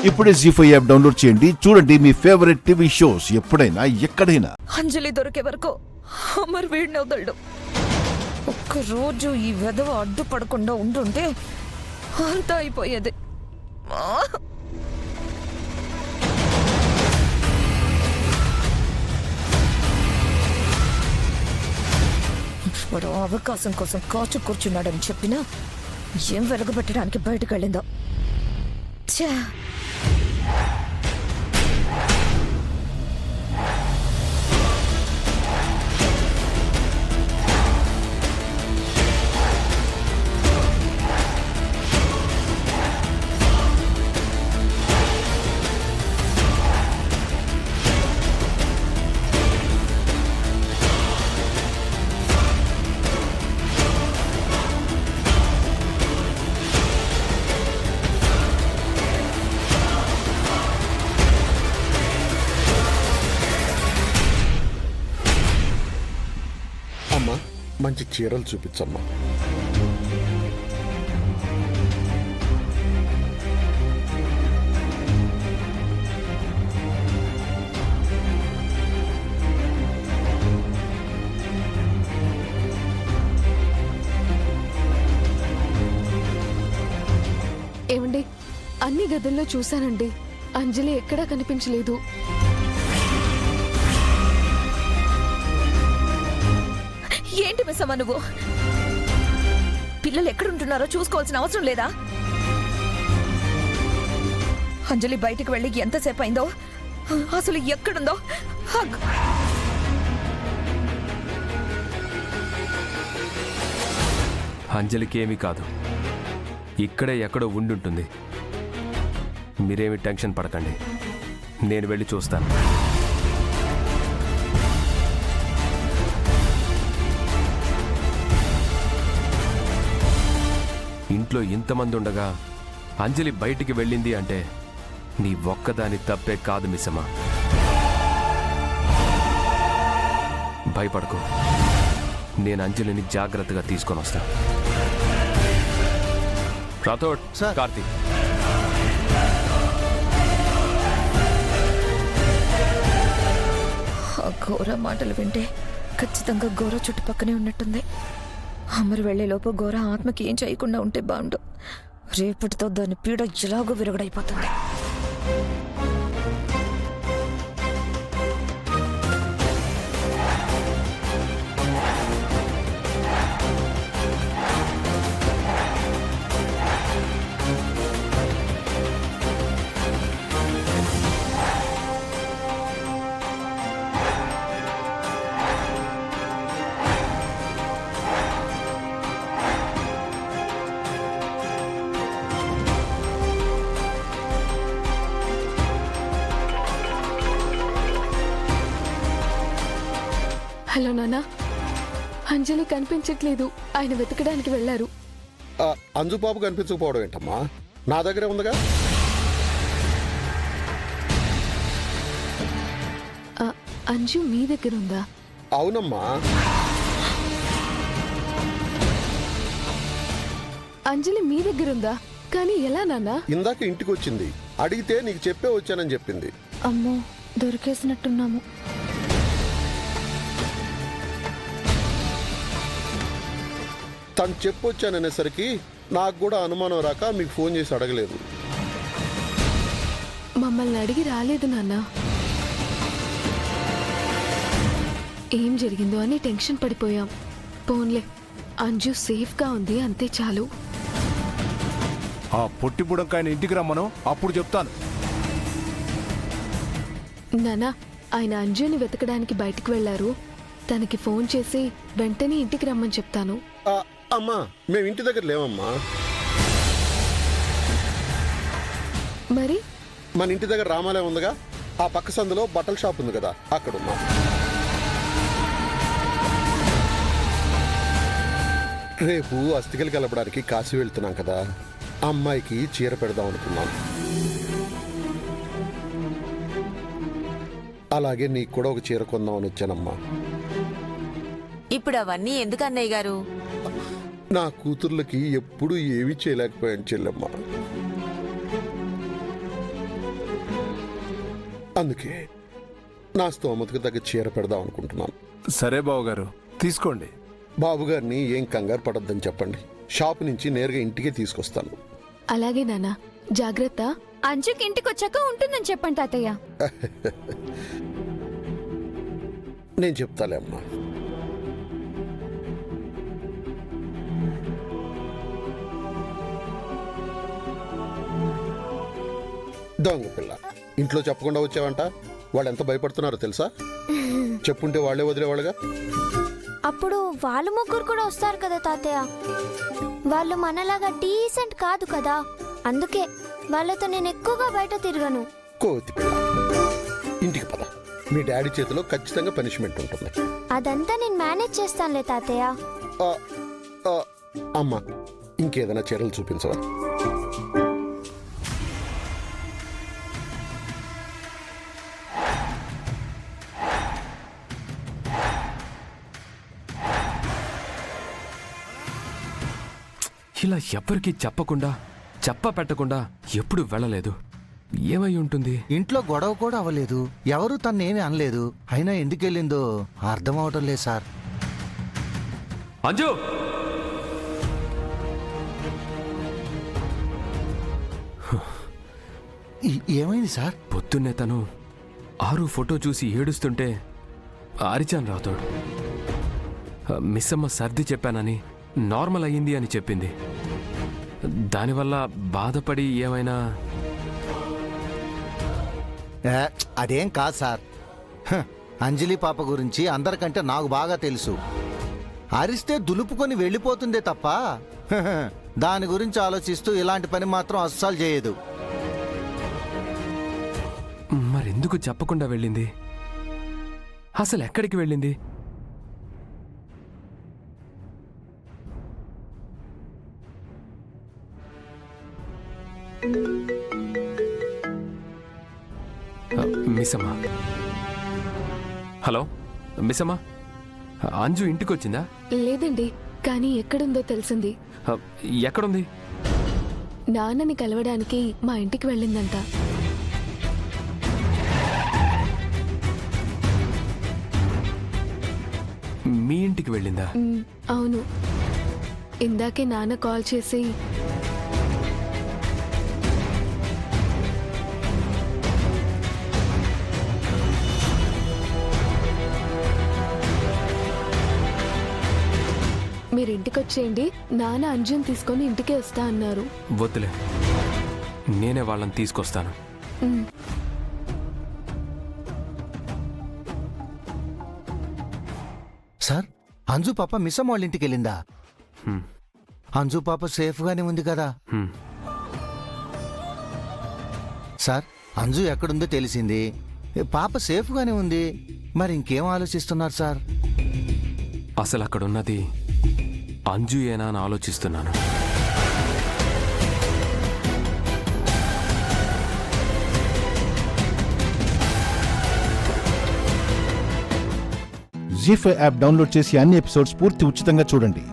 ఇప్పుడే జీ5 app download చేయండి. చూడండి మీ ఫేవరెట్ టీవీ షోస్ ఎప్పుడైనా ఎక్కడైనా. అంజలి దొరికే వరకు అమర్ వీడిని వదలడు. ఒక్కరోజు ఈ వెధవ అడ్డుపడకుండా ఉంటుంటే అంతా అయిపోయేది. వాడు అవకాశం కోసం కాచు కూర్చున్నాడని చెప్పినా ఏం వెలగబెట్టడానికి బయటకు వెళ్ళిందో. ఛా! అమ్మా, మంచి చీరలు చూపించమ్మా. ఏమండి, అన్ని గదుల్లో చూశానండి, అంజలి ఎక్కడా కనిపించలేదు. ఏంటి మిస్సమ్మా నువ్వు? పిల్లలు ఎక్కడుంటున్నారో చూసుకోవాల్సిన అవసరం లేదా? అంజలి బయటికి వెళ్ళి ఎంతసేపు అయిందో, అసలు ఎక్కడుందో. అంజలికి ఏమీ కాదు, ఇక్కడే ఎక్కడో ఉండుంటుంది. మీరేమి టెన్షన్ పడకండి, నేను వెళ్ళి చూస్తాను. ఇంట్లో ఇంతమంది ఉండగా అంజలి బయటికి వెళ్ళింది అంటే నీ ఒక్కదాని తప్పే కాదు మిస్సమ్మా. భయపడకు, నేను అంజలిని జాగ్రత్తగా తీసుకొని వస్తాను. రాథోడ్, కార్తీక్, ఆ ఘోర మాటలు వింటే ఖచ్చితంగా ఘోర చుట్టుపక్కనే ఉన్నట్టుంది. అమరు వెళ్లేలోపు ఘోర ఆత్మకి ఏం చేయకుండా ఉంటే బాగుండు. రేపటితో దాని పీడ ఎలాగో విరగడైపోతుంది. హలో నాన్న, అంజలి కనిపించట్లేదు. ఆయన వెతకడానికి వెళ్లారు. అంజుబాబు కనిపించకపోవడం ఏంటమ్మా? నా దగ్గరే ఉందిగా. అంజు మీ దగ్గర ఉందా? అవునమ్మా. అంజలి మీ దగ్గర ఉందా? కానీ ఎలా నాన్న? ఇందాక ఇంటికి వచ్చింది, అడిగితే నీకు చెప్పే వచ్చానని చెప్పింది. అమ్మో, దొరికేసినట్టున్నాము. తను చెప్పొచ్చాననేసరికి నాకు కూడా అనుమానం రాక మీకు ఫోన్ చేసి అడగలేదు. మమ్మల్ని అడిగి రాలేదు నాన్న. ఏం జరిగిందో అని టెన్షన్ పడిపోయాం. పోన్లే, అంజు సేఫ్గా ఉంది, అంతే చాలు. ఆ పొట్టి బుడంకాయని ఇంటికి రమ్మను, అప్పుడు చెప్తాను. నానా, ఆయన అంజుని వెతకడానికి బయటికి వెళ్లారు. తనకి ఫోన్ చేసి వెంటనే ఇంటికి రమ్మని చెప్తాను. అమ్మా, మేము ఇంటి దగ్గర లేవమ్మా. మరి మన ఇంటి దగ్గర రామాలయం ఉందిగా, ఆ పక్క సందులో బట్టల షాప్ ఉంది కదా, అక్కడ ఉన్నాం. రేపు అస్థికలు కలపడానికి కాశీ వెళ్తున్నాం కదా, అమ్మాయికి చీర పెడదాం అనుకున్నాను. అలాగే నీకు కూడా ఒక చీర కొందామని వచ్చానమ్మా. ఇప్పుడు అవన్నీ ఎందుకు అన్నయ్య గారు? నా కూతుర్లకి ఎప్పుడు ఏమీ చేయలేకపోయాను చెల్లెమ్మ. అందుకే నా స్తోమతకు తగ్గ చీర పెడదాం అనుకుంటున్నాను. సరే బావగారు, తీసుకోండి. బాబుగారిని ఏం కంగారు పడొద్దని చెప్పండి. షాప్ నుంచి నేరుగా ఇంటికే తీసుకొస్తాను. అలాగే నాన్న, జాగ్రత్త. అంజుకి ఇంటికి వచ్చాక ఉంటుందని చెప్పండి తాతయ్య. నేను చెప్తాలే అమ్మా. దొంగ పిల్ల, ఇంట్లో చెప్పకుండా వచ్చావంట. వాళ్ళు ఎంత భయపడుతున్నారో తెలుసా? చెప్పుంటే వాళ్లే వదిలేవాళ్ళుగా. అప్పుడు వాళ్ళు ముగ్గురు కూడా వస్తారు కదా తాతయ్య. వాళ్ళు మనలాగా డీసెంట్ కాదు కదా, అందుకే వాళ్ళతో నేను ఎక్కువగా బయట తిరగను. కోతి పిల్ల, ఇంటికి పద. మీ డాడీ చేతిలో ఖచ్చితంగా పనిష్మెంట్ ఉంటుంది. అదంతా నేను మేనేజ్ చేస్తానులే తాతయ్య. ఆ, ఆ, అమ్మా, ఇంకేదైనా చీరలు చూపించవా? ఇలా ఎవ్వరికీ చెప్పకుండా పెట్టకుండా ఎప్పుడు వెళ్ళలేదు. ఏమై ఉంటుంది? ఇంట్లో గొడవ కూడా అవ్వలేదు, ఎవరు తన్నేమీ అనలేదు. అయినా ఎందుకెళ్ళిందో అర్థం అవటం లేదు సార్. అంజు! ఏమైంది సార్? పొద్దున్నే తను ఆరు ఫోటో చూసి ఏడుస్తుంటే అరిచాను రాతోడు. మిస్సమ్మ సర్ది చెప్పానని నార్మల్ అయ్యింది అని చెప్పింది. దానివల్ల బాధపడి ఏమైనా... అదేం కాదు సార్. అంజలి పాప గురించి అందరికంటే నాకు బాగా తెలుసు. అరిస్తే దులుపుకొని వెళ్ళిపోతుందే తప్ప దాని గురించి ఆలోచిస్తూ ఇలాంటి పని మాత్రం అస్సలు చేయదు. మరెందుకు చెప్పకుండా వెళ్ళింది? అసలు ఎక్కడికి వెళ్ళింది? మిస్సమ్మా, హలో మిస్సమ్మా, అంజు ఇంటికి వచ్చిందా? లేదండి, కానీ ఎక్కడుందో తెలిసింది. ఎక్కడుంది? నాన్నని కలవడానికి మా ఇంటికి వెళ్ళిందంట. మీ ఇంటికి వెళ్ళిందా? అవును, ఇందాకే నాన్న కాల్ చేసి మీరు ఇంటికి వచ్చేయండి, నాన్న అంజుని తీసుకొని ఇంటికే వస్తా అన్నారు. వద్దులే, నేనే వాళ్ళని తీసుకొస్తాను. సార్, అంజు పాప మిస్సమ్మ వాళ్ళ ఇంటికి వెళ్ళిందా? అంజు పాప సేఫ్ గానే ఉంది కదా సార్? అంజు ఎక్కడుందో తెలిసింది, పాప సేఫ్ గానే ఉంది. మరి ఇంకేం ఆలోచిస్తున్నారు సార్? అసలు అక్కడున్నది అంజు ఏనా అని ఆలోచిస్తున్నాను. జీ5 యాప్ డౌన్లోడ్ చేసి అన్ని ఎపిసోడ్స్ పూర్తి ఉచితంగా చూడండి.